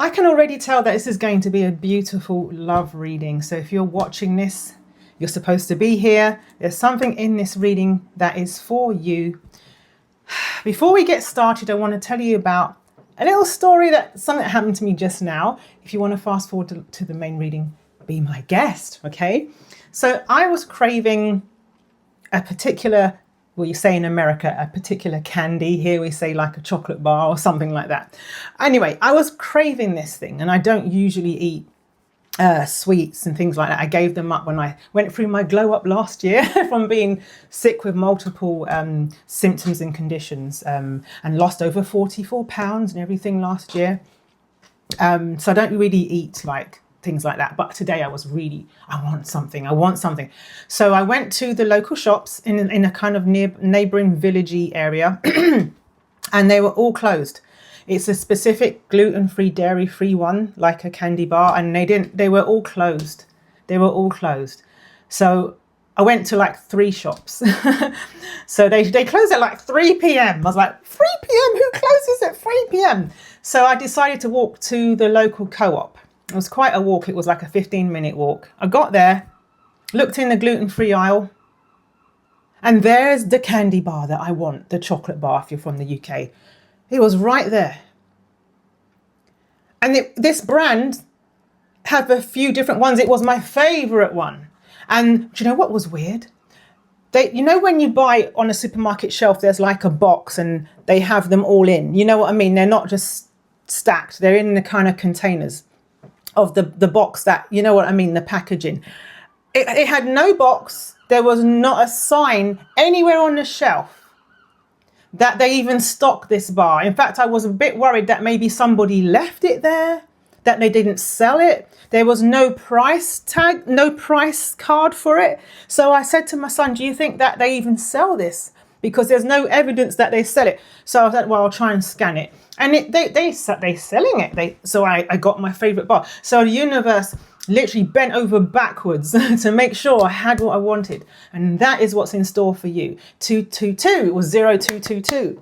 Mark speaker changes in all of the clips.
Speaker 1: I can already tell that this is going to be a beautiful love reading. So if you're watching this, you're supposed to be here. There's something in this reading that is for you. Before we get started, I want to tell you about a little story something that happened to me just now. If you want to fast forward to the main reading, be my guest, okay? So I was craving a particular, well, you say in America, a particular candy. Here we say like a chocolate bar or something like that. Anyway, I was craving this thing, and I don't usually eat sweets and things like that. I gave them up when I went through my glow up last year from being sick with multiple symptoms and conditions, and lost over 44 pounds and everything last year. So I don't really eat like things like that. But today I want something. So I went to the local shops in a kind of neighboring villagey area and they were all closed. It's a specific gluten-free, dairy-free one, like a candy bar, and they were all closed. So I went to like 3 shops. So they closed at like 3 p.m. I was like, 3 p.m? Who closes at 3 p.m? So I decided to walk to the local co-op. It was quite a walk. It was like a 15-minute walk. I got there, looked in the gluten-free aisle, and there's the candy bar that I want, the chocolate bar if you're from the UK. It was right there. And this brand had a few different ones. It was my favorite one. And do you know what was weird? When you buy on a supermarket shelf, there's like a box and they have them all in. You know what I mean? They're not just stacked. They're in the kind of containers of the box that, you know what I mean, the packaging. It had no box. There was not a sign anywhere on the shelf that they even stock this bar. In fact, I was a bit worried that maybe somebody left it there, that they didn't sell it. There was no price tag, no price card for it. So I said to my son, do you think that they even sell this? Because there's no evidence that they sell it. So I said, well, I'll try and scan it. And they're selling it. So I got my favorite bar. So the universe literally bent over backwards to make sure I had what I wanted. And that is what's in store for you. 222, it was 0222.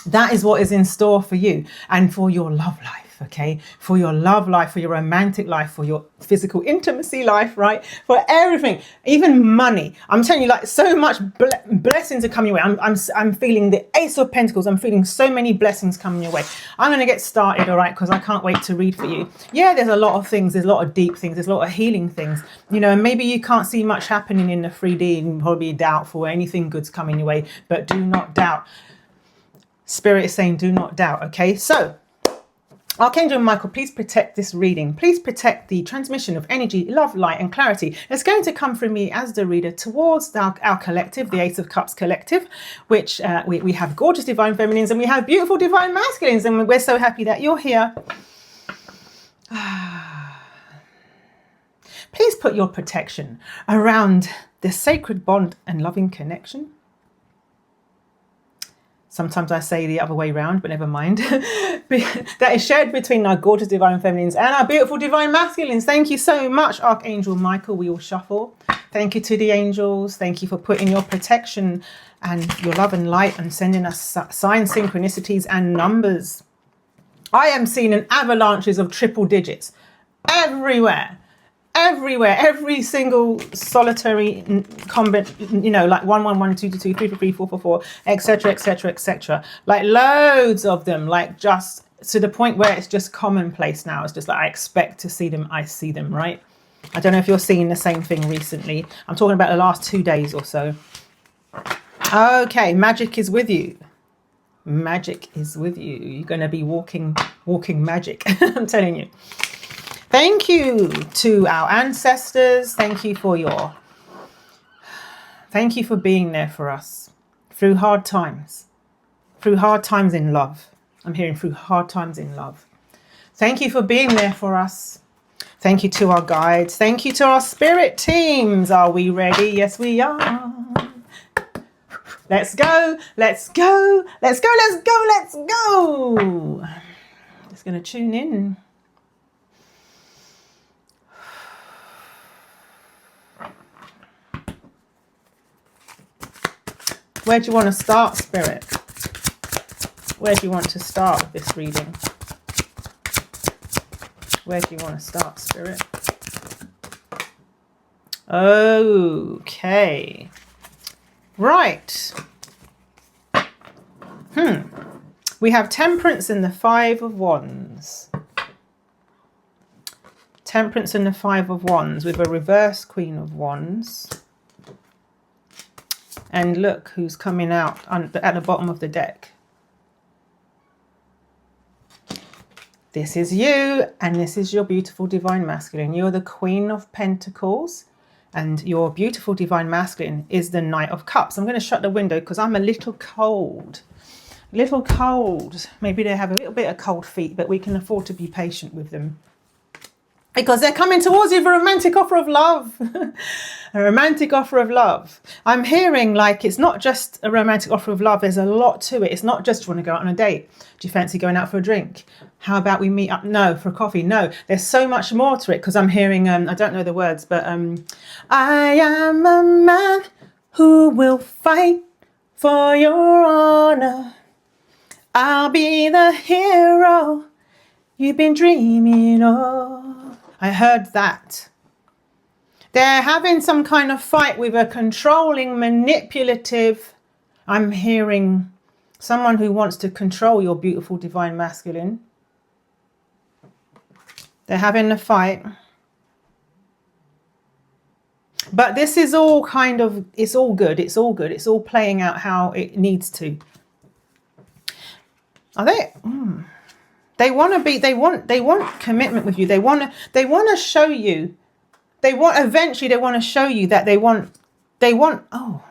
Speaker 1: That is what is in store for you and for your love life. Okay, for your love life, for your romantic life, for your physical intimacy life, right? For everything, even money. I'm telling you, like, so much blessings are coming your way. I'm feeling the Ace of Pentacles. I'm feeling so many blessings coming your way. I'm going to get started, all right, because I can't wait to read for you. Yeah, there's a lot of things. There's a lot of deep things. There's a lot of healing things. You know, and maybe you can't see much happening in the 3D and probably doubtful anything good's coming your way, but do not doubt. Spirit is saying, do not doubt. Okay, so Archangel Michael, please protect this reading. Please protect the transmission of energy, love, light, and clarity. It's going to come from me as the reader towards our collective, the Ace of Cups collective, which we have gorgeous divine feminines and we have beautiful divine masculines. And we're so happy that you're here. Please put your protection around the sacred bond and loving connection. Sometimes I say the other way around, but never mind. That is shared between our gorgeous divine feminines and our beautiful divine masculines. Thank you so much, Archangel Michael. We will shuffle. Thank you to the angels. Thank you for putting your protection and your love and light and sending us signs, synchronicities and numbers. I am seeing an avalanches of triple digits everywhere. Every single solitary combat, you know, like 1 1 1 2 2 2 3 4 3 4 4 4, etc., etc., etc. Like loads of them, like just to the point where it's just commonplace now. It's just like I expect to see them, I see them, right? I don't know if you're seeing the same thing recently. I'm talking about the last 2 days or so. Okay, magic is with you. Magic is with you. You're going to be walking magic. I'm telling you. Thank you to our ancestors. Thank you for being there for us through hard times in love. I'm hearing through hard times in love. Thank you for being there for us. Thank you to our guides. Thank you to our spirit teams. Are we ready? Yes, we are. Let's go. Let's go. Let's go. Let's go. Let's go. Just going to tune in. Where do you want to start, Spirit? Where do you want to start with this reading? Where do you want to start, Spirit? Okay. Right. We have Temperance and the Five of Wands. Temperance and the Five of Wands with a reverse Queen of Wands. And look who's coming out at the bottom of the deck. This is you, and this is your beautiful Divine Masculine. You're the Queen of Pentacles, and your beautiful Divine Masculine is the Knight of Cups. I'm going to shut the window because I'm a little cold. Little cold. Maybe they have a little bit of cold feet, but we can afford to be patient with them. Because they're coming towards you for a romantic offer of love. A romantic offer of love. I'm hearing like it's not just a romantic offer of love. There's a lot to it. It's not just, do you want to go out on a date? Do you fancy going out for a drink? How about we meet up? No, for a coffee. No, there's so much more to it because I'm hearing, I don't know the words, but I am a man who will fight for your honor. I'll be the hero you've been dreaming of. I heard that. They're having some kind of fight with a controlling, manipulative. I'm hearing someone who wants to control your beautiful Divine Masculine. They're having a fight. But this is all kind of, it's all good. It's all good. It's all playing out how it needs to. Are they? They want to be, they want commitment with you. They want to show you, eventually they want to show you that oh,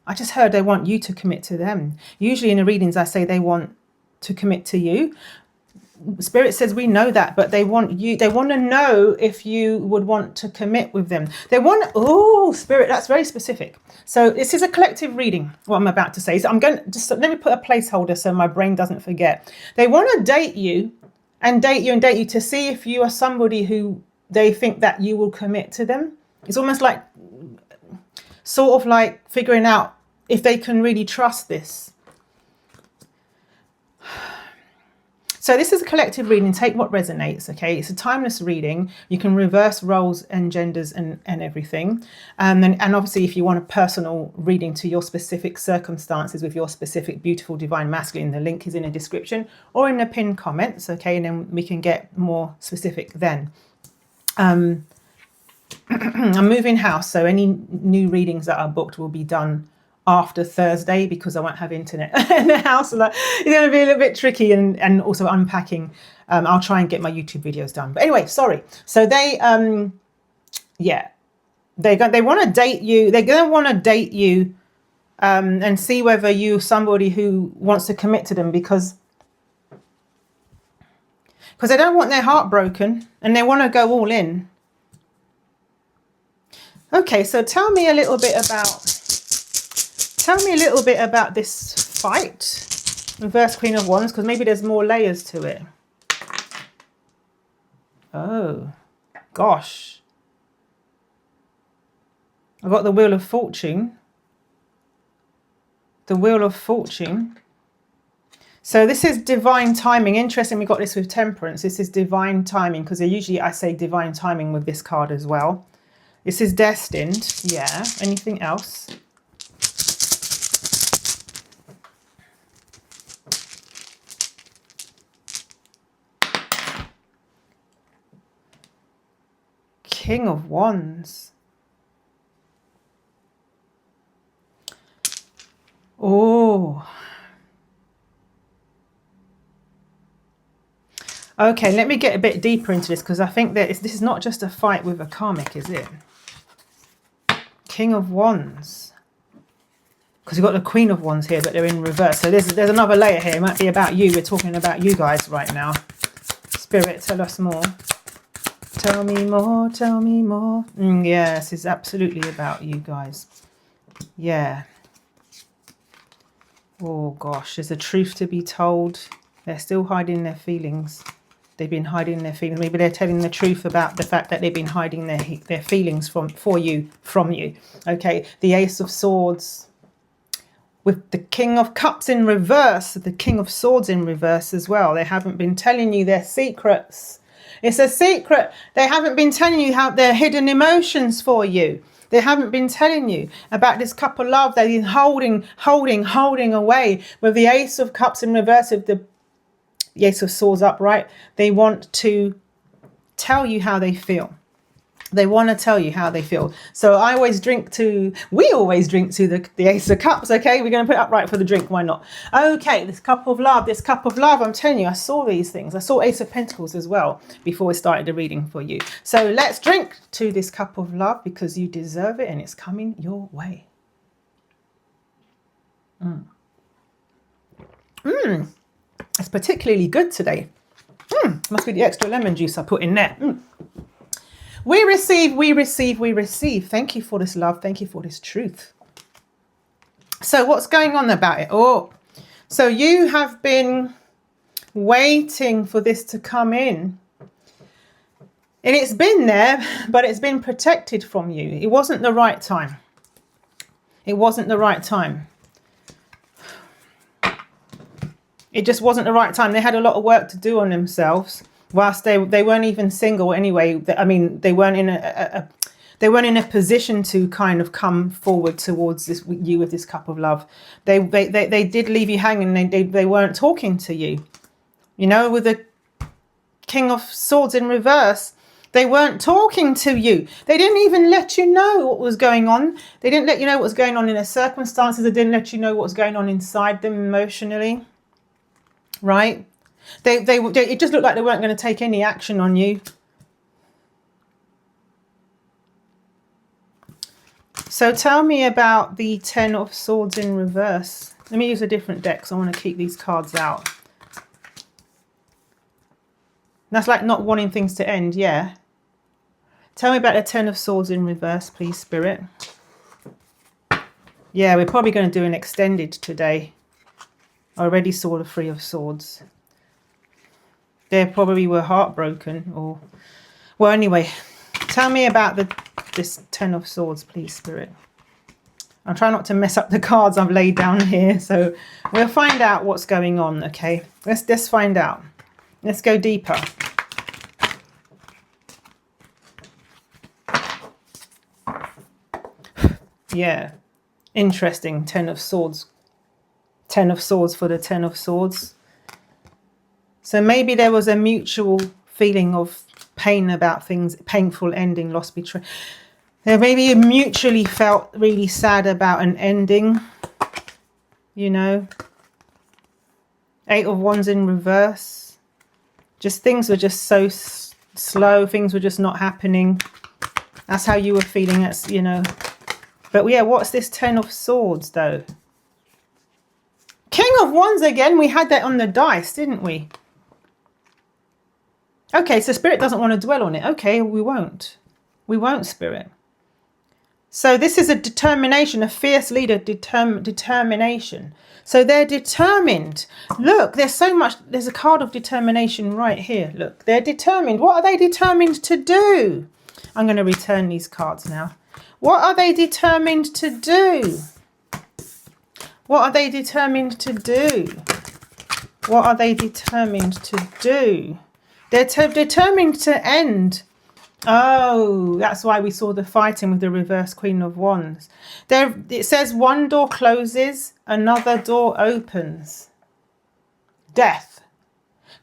Speaker 1: I just heard they want you to commit to them. Usually in the readings, I say they want to commit to you. Spirit says we know that, but they want to know if you would want to commit with them. They want, oh, Spirit, that's very specific. So this is a collective reading, what I'm about to say. So I'm going to just, let me put a placeholder so my brain doesn't forget. They want to date you and date you and date you to see if you are somebody who they think that you will commit to them. It's almost like, sort of like figuring out if they can really trust this. So this is a collective reading. Take what resonates, okay? It's a timeless reading. You can reverse roles and genders and everything. And obviously, if you want a personal reading to your specific circumstances with your specific beautiful Divine Masculine, the link is in the description or in the pinned comments, okay? And then we can get more specific then. I'm moving house, so any new readings that are booked will be done after Thursday because I won't have internet in the house. So it's going to be a little bit tricky and also unpacking. I'll try and get my YouTube videos done. But anyway, sorry. So they want to date you. They're going to want to date you and see whether you're somebody who wants to commit to them because they don't want their heart broken and they want to go all in. Okay, so tell me a little bit about this fight, reverse Queen of Wands, because maybe there's more layers to it. Oh, gosh. I've got the Wheel of Fortune. The Wheel of Fortune. So this is divine timing. Interesting, we got this with Temperance. This is divine timing, because usually I say divine timing with this card as well. This is destined. Yeah. Anything else? King of Wands. Oh. Okay, let me get a bit deeper into this because I think that this is not just a fight with a karmic, is it? King of Wands. Because you've got the Queen of Wands here, but they're in reverse. So there's another layer here. It might be about you. We're talking about you guys right now. Spirit, tell us more. Tell me more, tell me more. Yes, it's absolutely about you guys. Yeah. Oh, gosh, there's a truth to be told. They're still hiding their feelings. They've been hiding their feelings. Maybe they're telling the truth about the fact that they've been hiding their feelings from you. Okay, the Ace of Swords with the King of Cups in reverse, the King of Swords in reverse as well. They haven't been telling you their secrets. It's a secret. They haven't been telling you how their hidden emotions for you. They haven't been telling you about this cup of love they've been holding away. With the Ace of Cups in reverse, with the Ace of Swords upright, they want to tell you how they feel. They want to tell you how they feel. So we always drink to the Ace of Cups. Okay, we're going to put it upright for the drink. Why not? Okay, this cup of love. I'm telling you, I saw these things. I saw Ace of Pentacles as well before we started the reading for you. So let's drink to this cup of love because you deserve it and it's coming your way. It's particularly good today. Must be the extra lemon juice I put in there. We receive. Thank you for this love. Thank you for this truth. So what's going on about it? Oh, so you have been waiting for this to come in. And it's been there, but it's been protected from you. It wasn't the right time. It wasn't the right time. It just wasn't the right time. They had a lot of work to do on themselves. Whilst they weren't even single anyway. I mean, they weren't in a position to kind of come forward towards you with this cup of love. They did leave you hanging. They weren't talking to you. You know, with the King of Swords in reverse, they weren't talking to you. They didn't even let you know what was going on. They didn't let you know what was going on in their circumstances. They didn't let you know what was going on inside them emotionally. Right? It just looked like they weren't going to take any action on you. So tell me about the Ten of Swords in reverse. Let me use a different deck because I want to keep these cards out. That's like not wanting things to end, yeah. Tell me about the Ten of Swords in reverse, please, Spirit. Yeah, we're probably going to do an extended today. I already saw the Three of Swords. They probably were heartbroken or... Well, anyway, tell me about this Ten of Swords, please, Spirit. I'm trying not to mess up the cards I've laid down here. So we'll find out what's going on, okay? Let's find out. Let's go deeper. Yeah, interesting. Ten of Swords. Ten of Swords for the Ten of Swords. So maybe there was a mutual feeling of pain about things, painful ending, loss, betrayal. There maybe you mutually felt really sad about an ending, you know. Eight of Wands in reverse. Just things were just so slow. Things were just not happening. That's how you were feeling, that's, you know. But yeah, what's this Ten of Swords though? King of Wands again. We had that on the dice, didn't we? Okay, so Spirit doesn't want to dwell on it. Okay, we won't. We won't, Spirit. So this is a determination, a fierce leader, determination. So they're determined. Look, there's a card of determination right here. Look, they're determined. What are they determined to do? I'm going to return these cards now. What are they determined to do? What are they determined to do? What are they determined to do? They're determined to end. Oh, that's why we saw the fighting with the reverse Queen of Wands. It says one door closes, another door opens. Death.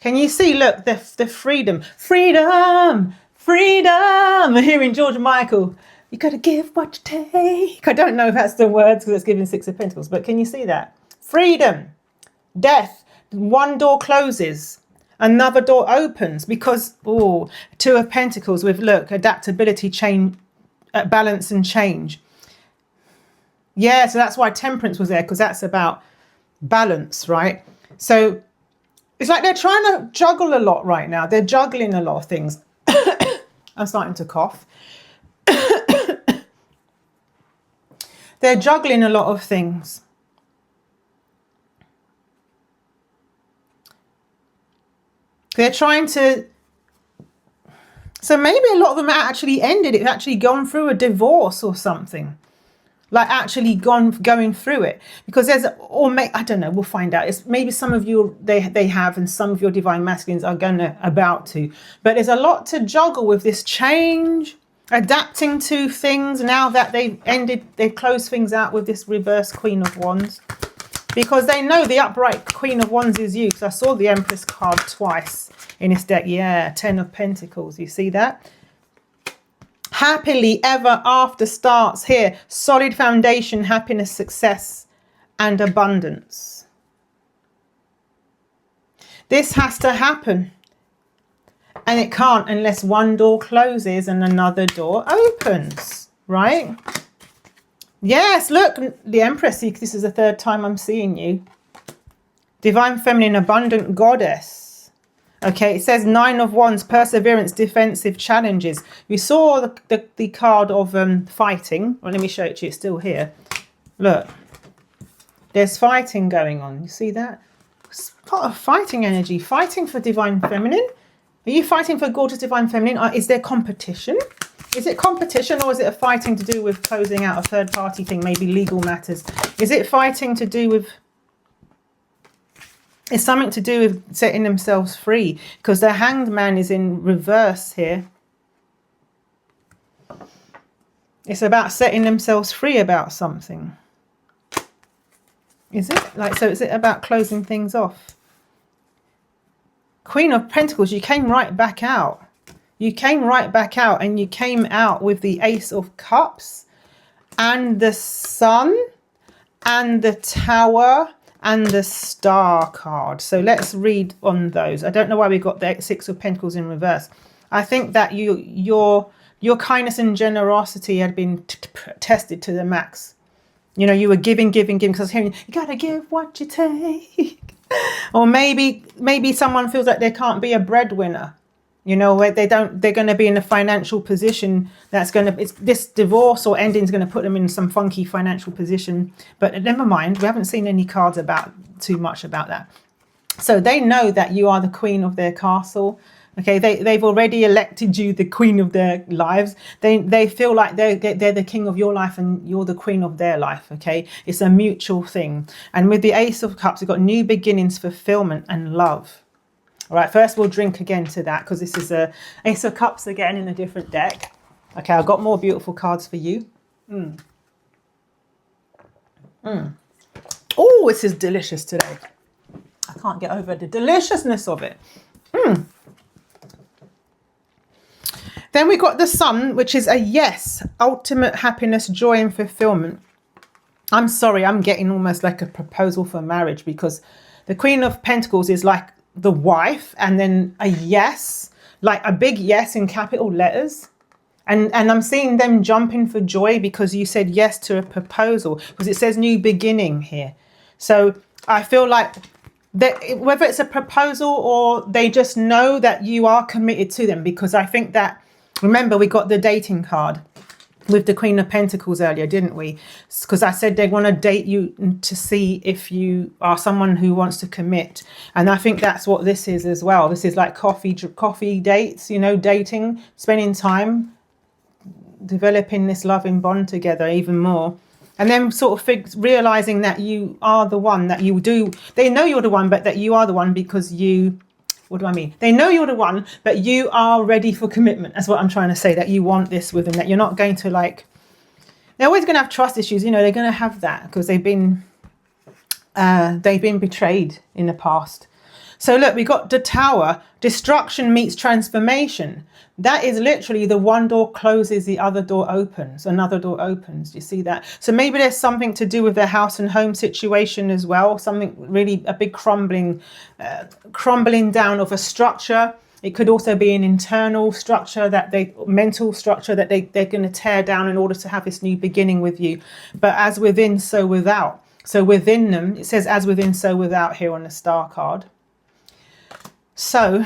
Speaker 1: Can you see, look, the freedom. Freedom! Freedom! We're hearing George Michael. You got to give what you take. I don't know if that's the words because it's giving Six of Pentacles, but can you see that? Freedom. Death. One door closes. Another door opens because, oh, Two of Pentacles with, look, adaptability, change, balance and change. Yeah, so that's why Temperance was there, because that's about balance, right? So it's like they're trying to juggle a lot right now. They're juggling a lot of things. I'm starting to cough. They're juggling a lot of things. They're trying to... So maybe a lot of them actually ended. It's actually gone through a divorce or something. like actually going through it, because there's, I don't know, we'll find out. It's maybe some of you they have, and some of your divine masculines are about to, but there's a lot to juggle with this change, adapting to things now that they've closed things out with this reverse Queen of Wands, because they know the upright Queen of Wands is you. Because I saw the Empress card twice in this deck. Yeah, 10 of Pentacles, you see that? Happily ever after starts here. Solid foundation, happiness, success, and abundance. This has to happen. And it can't unless one door closes and another door opens, right? Yes, look, the Empress, this is the third time I'm seeing you. Divine Feminine, abundant goddess. Okay, it says 9 of Wands, perseverance, defensive challenges. We saw the card of fighting. Well, let me show it to you. It's still here. Look, there's fighting going on. You see that? It's part of fighting energy. Fighting for Divine Feminine. Are you fighting for gorgeous Divine Feminine? Or is there competition? Is it competition, or is it a fighting to do with closing out a third party thing, maybe legal matters? Is it fighting to do with... It's something to do with setting themselves free, because the Hanged Man is in reverse here. It's about setting themselves free about something. Is it? Like, so is it about closing things off? Queen of Pentacles, you came right back out. You came right back out, and you came out with the Ace of Cups and the Sun and the Tower and the Star card. So let's read on those. I don't know why we got the 6 of Pentacles in reverse. I think that your kindness and generosity had been tested to the max. You know, you were giving, because I was hearing, you gotta give what you take. Or maybe someone feels like they can't be a breadwinner. You know, where they're going to be in a financial position that's this divorce or ending is going to put them in some funky financial position. But never mind, we haven't seen any cards too much about that. So they know that you are the queen of their castle. Okay, they've already elected you the queen of their lives. They feel like they're the king of your life and you're the queen of their life. Okay, it's a mutual thing. And with the Ace of Cups, we've got new beginnings, fulfillment, and love. All right, first we'll drink again to that, because this is a Ace of Cups again in a different deck. Okay, I've got more beautiful cards for you. Oh, this is delicious today. I can't get over the deliciousness of it. Then we got the Sun, which is a yes, ultimate happiness, joy, and fulfillment. I'm sorry, I'm getting almost like a proposal for marriage, because the Queen of Pentacles is like the wife, and then a yes, like a big yes in capital letters. And I'm seeing them jumping for joy because you said yes to a proposal, because it says new beginning here. So I feel like that whether it's a proposal or they just know that you are committed to them, because I think that, remember, we got the dating card with the Queen of Pentacles earlier, didn't we? Because I said they want to date you to see if you are someone who wants to commit. And I think that's what this is as well. This is like coffee dates, you know, dating, spending time, developing this loving bond together even more. And then sort of realizing that you are the one, that you do. They know you're the one, but that you are the one because you... What do I mean? They know you're the one, but you are ready for commitment. That's what I'm trying to say, that you want this with them, that you're not going to like... They're always going to have trust issues. You know, they're going to have that because they've been betrayed in the past. So look, we got the Tower. Destruction meets transformation. That is literally the one door closes, the other door opens, another door opens. Do you see that? So maybe there's something to do with their house and home situation as well. Something really, a big crumbling down of a structure. It could also be an internal structure, mental structure that they're going to tear down in order to have this new beginning with you. But as within, so without. So within them, it says as within, so without here on the Star card. So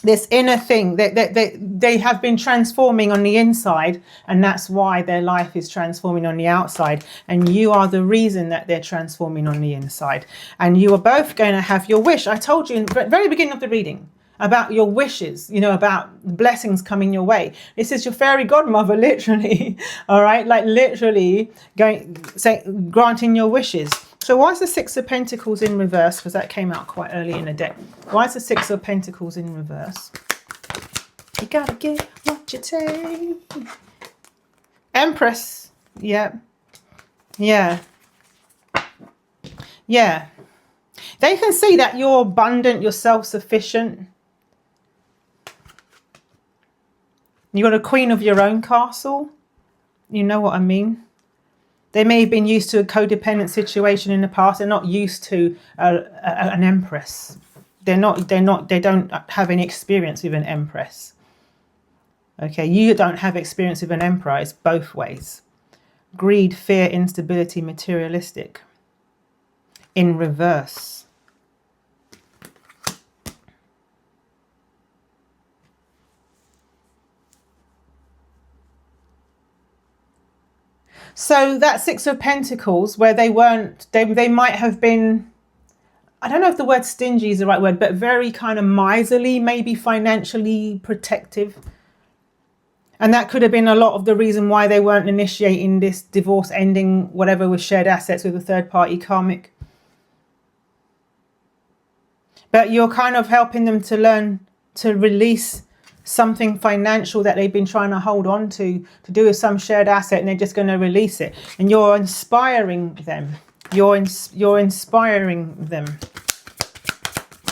Speaker 1: this inner thing, they have been transforming on the inside, and that's why their life is transforming on the outside. And you are the reason that they're transforming on the inside. And you are both going to have your wish. I told you in the very beginning of the reading, about your wishes, you know, about blessings coming your way. This is your fairy godmother, literally. All right, like literally granting your wishes. So why is the Six of Pentacles in reverse? Because that came out quite early in the deck. Why is the Six of Pentacles in reverse? You gotta get what you take. Empress. Yeah. Yeah. Yeah. They can see that you're abundant, you're self-sufficient. You got a queen of your own castle. You know what I mean? They may have been used to a codependent situation in the past. They're not used to an empress. They don't have any experience with an empress. Okay, you don't have experience with an emperor. It's both ways. Greed, fear, instability, materialistic. In reverse. So that Six of Pentacles, where they might have been, I don't know if the word stingy is the right word, but very kind of miserly, maybe financially protective. And that could have been a lot of the reason why they weren't initiating this divorce, ending whatever with shared assets with a third party karmic. But you're kind of helping them to learn to release something financial that they've been trying to hold on to do with some shared asset, and they're just going to release it. And you're inspiring them. You're inspiring them.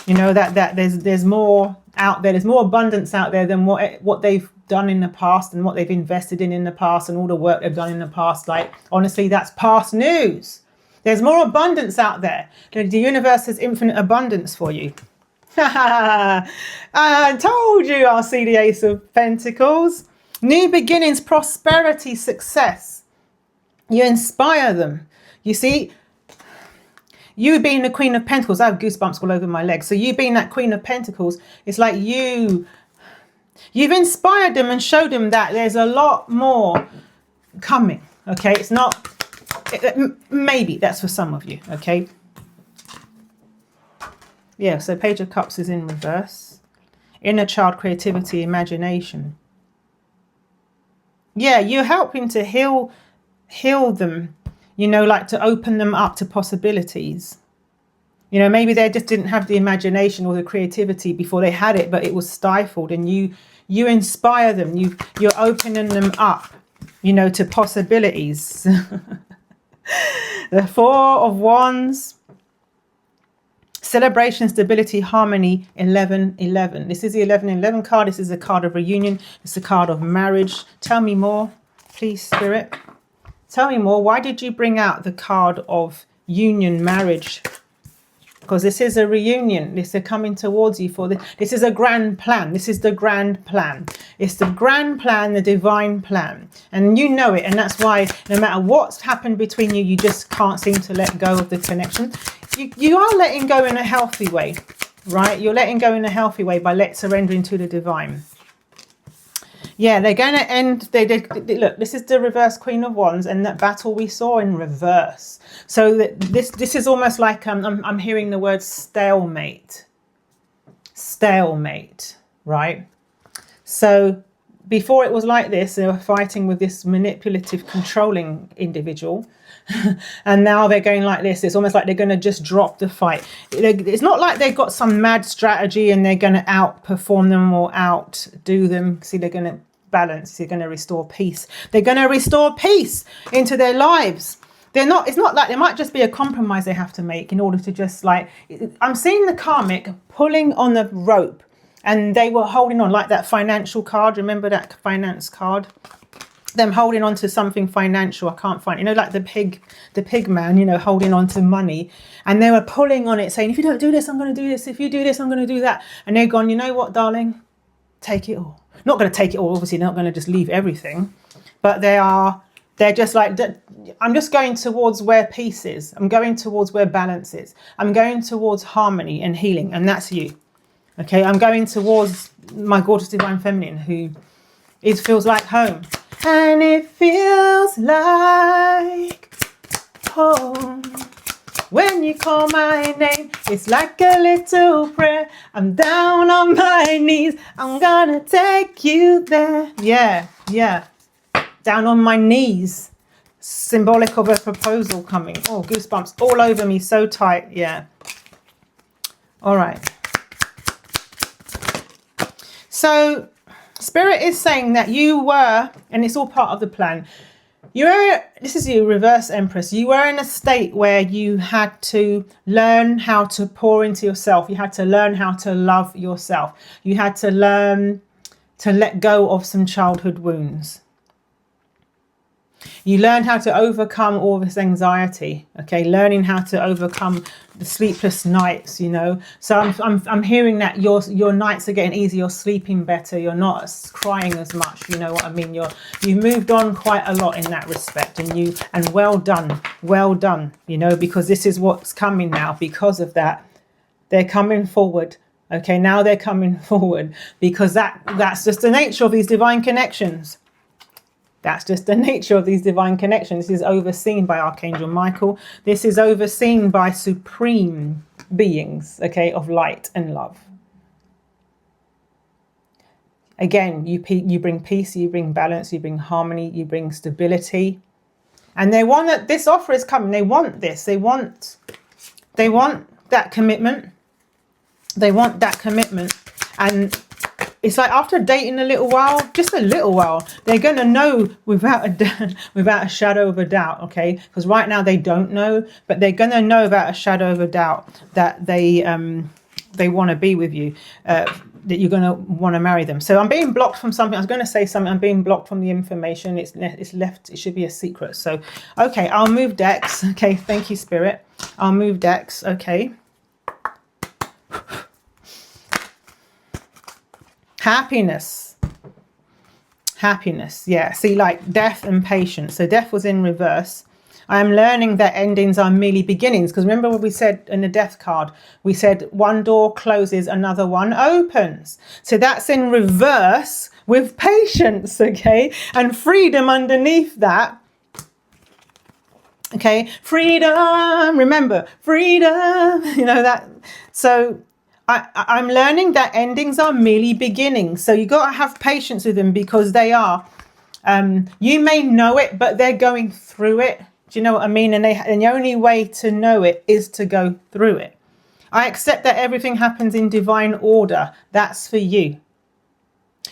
Speaker 1: You know that there's more out there. There's more abundance out there than what they've done in the past and what they've invested in the past and all the work they've done in the past. Like, honestly, that's past news. There's more abundance out there. The universe has infinite abundance for you. I told you I'll see the Ace of Pentacles. New beginnings, prosperity, success. You inspire them. You see, you being the Queen of Pentacles, I have goosebumps all over my legs. So you being that Queen of Pentacles, it's like you've inspired them and showed them that there's a lot more coming. Okay, it's not, maybe that's for some of you. Okay. Yeah, so Page of Cups is in reverse. Inner child, creativity, imagination. Yeah, you're helping to heal them, you know, like to open them up to possibilities. You know, maybe they just didn't have the imagination or the creativity before they had it, but it was stifled, and you inspire them. You're opening them up, you know, to possibilities. The Four of Wands. Celebration, stability, harmony, 11-11. This is the 11-11 card. This is a card of reunion. It's a card of marriage. Tell me more, please, Spirit. Tell me more. Why did you bring out the card of union, marriage? Because this is a reunion. This is coming towards you for this. This is a grand plan. This is the grand plan. It's the grand plan, the divine plan. And you know it. And that's why no matter what's happened between you, you just can't seem to let go of the connection. You are letting go in a healthy way, right? You're letting go in a healthy way by surrendering to the divine. Yeah, they're going to end. Look, this is the reverse Queen of Wands, and that battle we saw in reverse. So this is almost like I'm hearing the word stalemate. Stalemate, right? So before it was like this, they were fighting with this manipulative, controlling individual. And now they're going like this. It's almost like they're going to just drop the fight. It's not like they've got some mad strategy and they're going to outperform them or outdo them. See, they're going to balance. They're going to restore peace. They're going to restore peace into their lives. It's not like there might just be a compromise they have to make in order to just like, I'm seeing the karmic pulling on the rope, and they were holding on like that financial card. Remember that finance card? Them holding on to something financial. I can't find, you know, like the pig man, you know, holding on to money, and they were pulling on it saying, if you don't do this, I'm going to do this. If you do this, I'm going to do that. And they're gone, you know what, darling, take it all. Not going to take it all. Obviously, they're not going to just leave everything, but they're just like, I'm just going towards where peace is. I'm going towards where balance is. I'm going towards harmony and healing. And that's you. Okay. I'm going towards my gorgeous divine feminine, who feels like home. And it feels like home. When you call my name, it's like a little prayer. I'm down on my knees. I'm gonna take you there. Yeah, yeah. Down on my knees. Symbolic of a proposal coming. Oh, goosebumps all over me. So tight. Yeah. All right. So Spirit is saying that you were, and it's all part of the plan. You were, this is your reverse Empress. You were in a state where you had to learn how to pour into yourself. You had to learn how to love yourself. You had to learn to let go of some childhood wounds. You learned how to overcome all this anxiety, okay? Learning how to overcome the sleepless nights, you know. So I'm hearing that your nights are getting easier. You're sleeping better. You're not crying as much. You know what I mean? You've moved on quite a lot in that respect, and well done. You know, because this is what's coming now. Because of that, they're coming forward. Okay, now they're coming forward because that's just the nature of these divine connections. That's just the nature of these divine connections. This is overseen by Archangel Michael. This is overseen by supreme beings, okay, of light and love. Again, you bring peace, you bring balance, you bring harmony, you bring stability. And they want that this offer is coming. They want this. They want that commitment. They want that commitment. And it's like after dating a little while, just a little while, they're going to know without a shadow of a doubt, okay? Because right now they don't know, but they're going to know without a shadow of a doubt that they want to be with you, that you're going to want to marry them. So I'm being blocked from something. I was going to say something. I'm being blocked from the information. It's left. It should be a secret. So, okay, I'll move decks. Okay, thank you, Spirit. I'll move decks. Okay. Happiness, yeah. See, like death and patience. So death was in reverse. I am learning that endings are merely beginnings. Because remember what we said in the death card? We said one door closes, another one opens. So that's in reverse with patience, okay? And freedom underneath that. Okay, freedom, remember, freedom, you know that. So I'm learning that endings are merely beginnings. So you got to have patience with them because they are. You may know it, but they're going through it. Do you know what I mean? And the only way to know it is to go through it. I accept that everything happens in divine order. That's for you.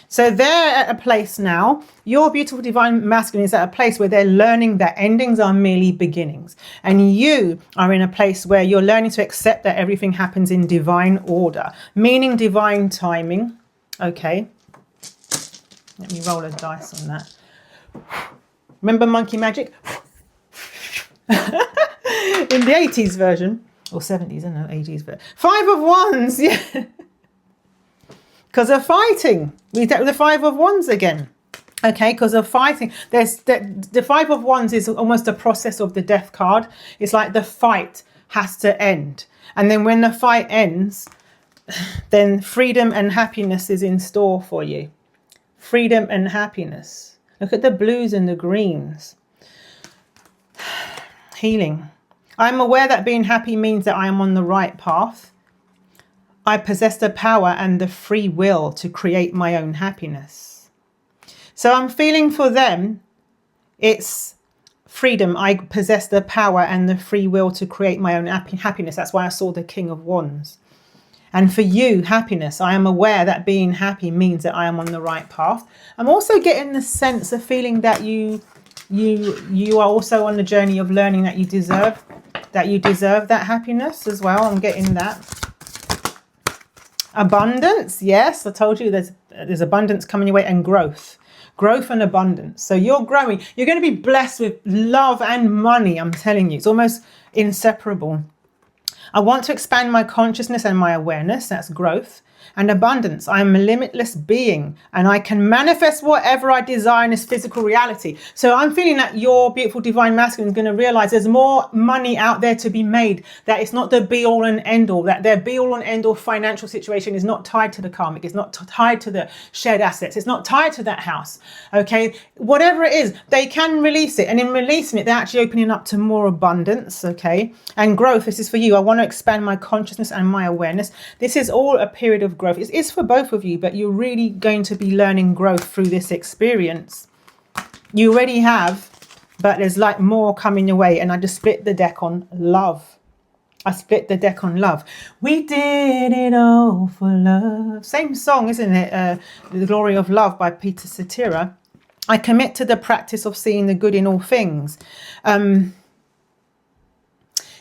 Speaker 1: So they're at a place now, your beautiful divine masculine is at a place where they're learning that endings are merely beginnings. And you are in a place where you're learning to accept that everything happens in divine order, meaning divine timing. Okay. Let me roll a dice on that. Remember monkey magic? In the 80s version, or 70s, I don't know, 80s, but 5 of Wands, yeah. Because of fighting. We take the 5 of Wands again. Okay, because of fighting. There's the 5 of Wands is almost a process of the death card. It's like the fight has to end. And then when the fight ends, then freedom and happiness is in store for you. Freedom and happiness. Look at the blues and the greens. Healing. I'm aware that being happy means that I am on the right path. I possess the power and the free will to create my own happiness. So I'm feeling for them, it's freedom. I possess the power and the free will to create my own happiness. That's why I saw the King of Wands. And for you, happiness. I am aware that being happy means that I am on the right path. I'm also getting the sense of feeling that you are also on the journey of learning that you deserve that happiness as well. I'm getting that. Abundance, yes, I told you there's abundance coming your way, and growth and abundance. So you're growing. You're going to be blessed with love and money. I'm telling you, it's almost inseparable. I want to expand my consciousness and my awareness. That's growth. and abundance. I am a limitless being and I can manifest whatever I desire in this physical reality. So I'm feeling that your beautiful divine masculine is going to realize there's more money out there to be made, that it's not the be all and end all, that their be all and end all financial situation is not tied to the karmic, it's not tied to the shared assets, it's not tied to that house. Okay, whatever it is, they can release it, and in releasing it, they're actually opening up to more abundance. Okay, and growth. This is for you. I want to expand my consciousness and my awareness. This is all a period of growth. It is for both of you, but you're really going to be learning growth through this experience. You already have, but there's like more coming your way. And I just split the deck on love. I split the deck on love. We did it all for love. Same song, isn't it? The Glory of Love by Peter Cetera. I commit to the practice of seeing the good in all things.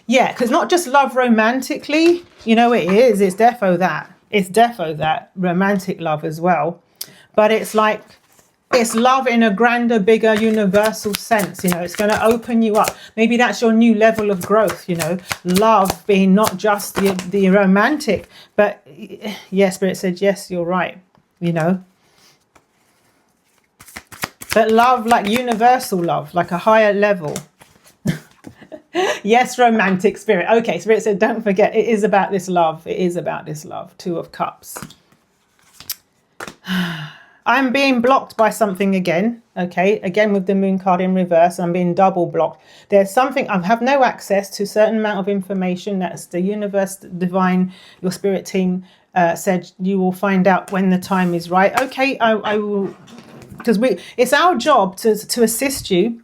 Speaker 1: Yeah, because not just love romantically, you know, it is. It's defo that. It's defo that romantic love as well. But it's like, it's love in a grander, bigger, universal sense. You know, it's going to open you up. Maybe that's your new level of growth, you know, love being not just the romantic, but yes, Spirit said, yes, you're right, you know. But love, like universal love, like a higher level. Yes, romantic, Spirit. Okay, Spirit said, don't forget, it is about this love. It is about this love. 2 of Cups. I'm being blocked by something again. Okay, again with the Moon card in reverse, I'm being double blocked. There's something, I have no access to a certain amount of information. That's the universe, divine, your spirit team said you will find out when the time is right. Okay, I will, because it's our job to assist you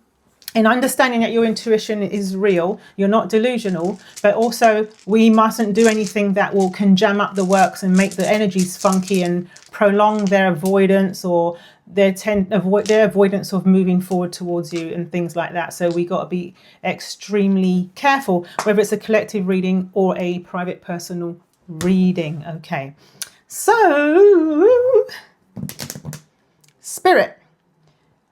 Speaker 1: in understanding that your intuition is real, you're not delusional, but also we mustn't do anything that can jam up the works and make the energies funky and prolong their avoidance or their avoidance of moving forward towards you and things like that. So we got to be extremely careful, whether it's a collective reading or a private personal reading. Okay, so Spirit,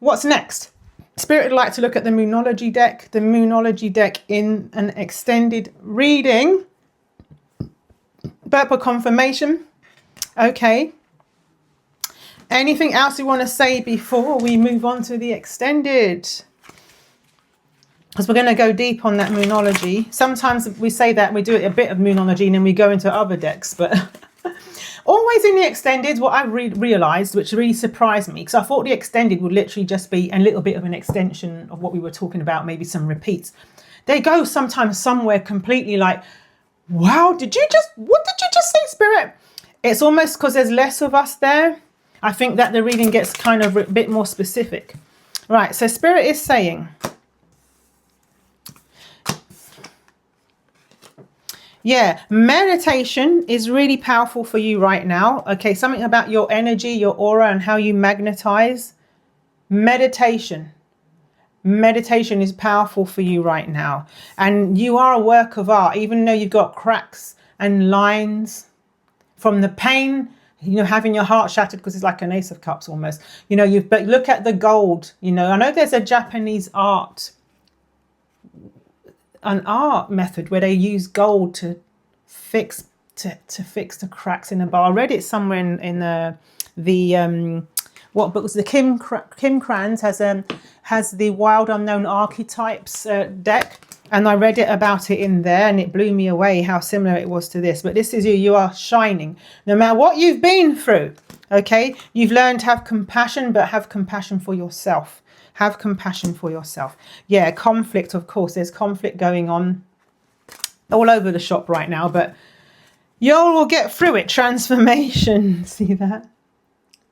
Speaker 1: what's next? Spirit would like to look at the Moonology deck. The Moonology deck in an extended reading. Purple confirmation. Okay. Anything else you want to say before we move on to the extended? Because we're going to go deep on that Moonology. Sometimes we say that we do a bit of Moonology and then we go into other decks, but always in the extended, what I realised, which really surprised me, because I thought the extended would literally just be a little bit of an extension of what we were talking about, maybe some repeats. They go sometimes somewhere completely like, wow, what did you just say, Spirit? It's almost because there's less of us there. I think that the reading gets kind of a bit more specific. Right, so Spirit is saying, yeah, meditation is really powerful for you right now. Okay, something about your energy, your aura, and how you magnetize. Meditation is powerful for you right now. And you are a work of art, even though you've got cracks and lines from the pain, you know, having your heart shattered, because it's like an Ace of Cups almost. You know, but look at the gold. You know, I know there's a Japanese an art method where they use gold to fix the cracks in a bar. I read it somewhere in the what book was the Kim Kranz has the Wild Unknown Archetypes deck, and I read it about it in there, and it blew me away how similar it was to this. But this is you are shining no matter what you've been through. Okay, you've learned to have compassion, but have compassion for yourself. Have compassion for yourself. Yeah, conflict, of course. There's conflict going on all over the shop right now, but y'all will get through it. Transformation. See that?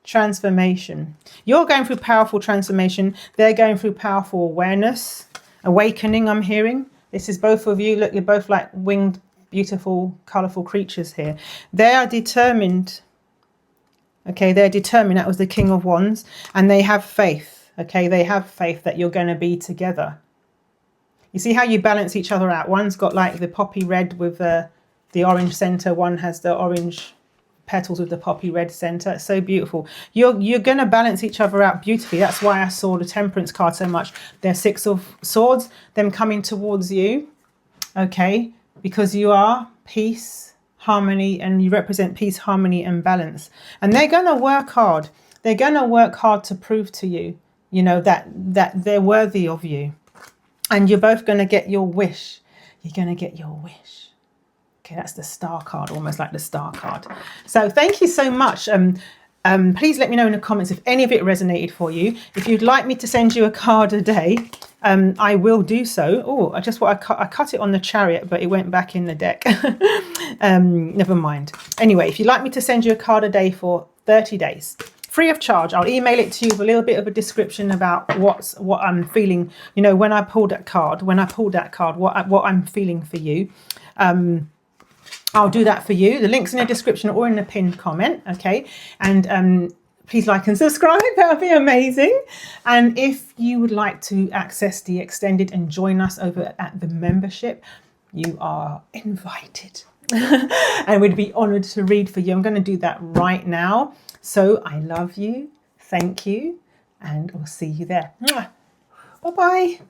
Speaker 1: Transformation. You're going through powerful transformation. They're going through powerful awareness. Awakening, I'm hearing. This is both of you. Look, you're both like winged, beautiful, colourful creatures here. They are determined. Okay, they're determined. That was the King of Wands. And they have faith. Okay, they have faith that you're going to be together. You see how you balance each other out? One's got like the poppy red with the orange center. One has the orange petals with the poppy red center. It's so beautiful. You're going to balance each other out beautifully. That's why I saw the Temperance card so much. There's 6 of Swords, them coming towards you. Okay, because you are peace, harmony, and you represent peace, harmony, and balance. And they're going to work hard. They're going to work hard to prove to you, you know, that they're worthy of you. And you're both going to get your wish. You're going to get your wish. Okay, that's the star card, almost like the star card. So thank you so much. Please let me know in the comments if any of it resonated for you. If you'd like me to send you a card a day, I will do so. Oh, I cut it on the Chariot, but it went back in the deck. Never mind. Anyway, if you'd like me to send you a card a day for 30 days, free of charge, I'll email it to you with a little bit of a description about what I'm feeling. You know, when I pulled that card, what I'm feeling for you. I'll do that for you. The link's in the description or in the pinned comment, okay? And please like and subscribe. That would be amazing. And if you would like to access the extended and join us over at the membership, you are invited. And we'd be honoured to read for you. I'm going to do that right now. So I love you. Thank you. And I'll see you there. Bye-bye.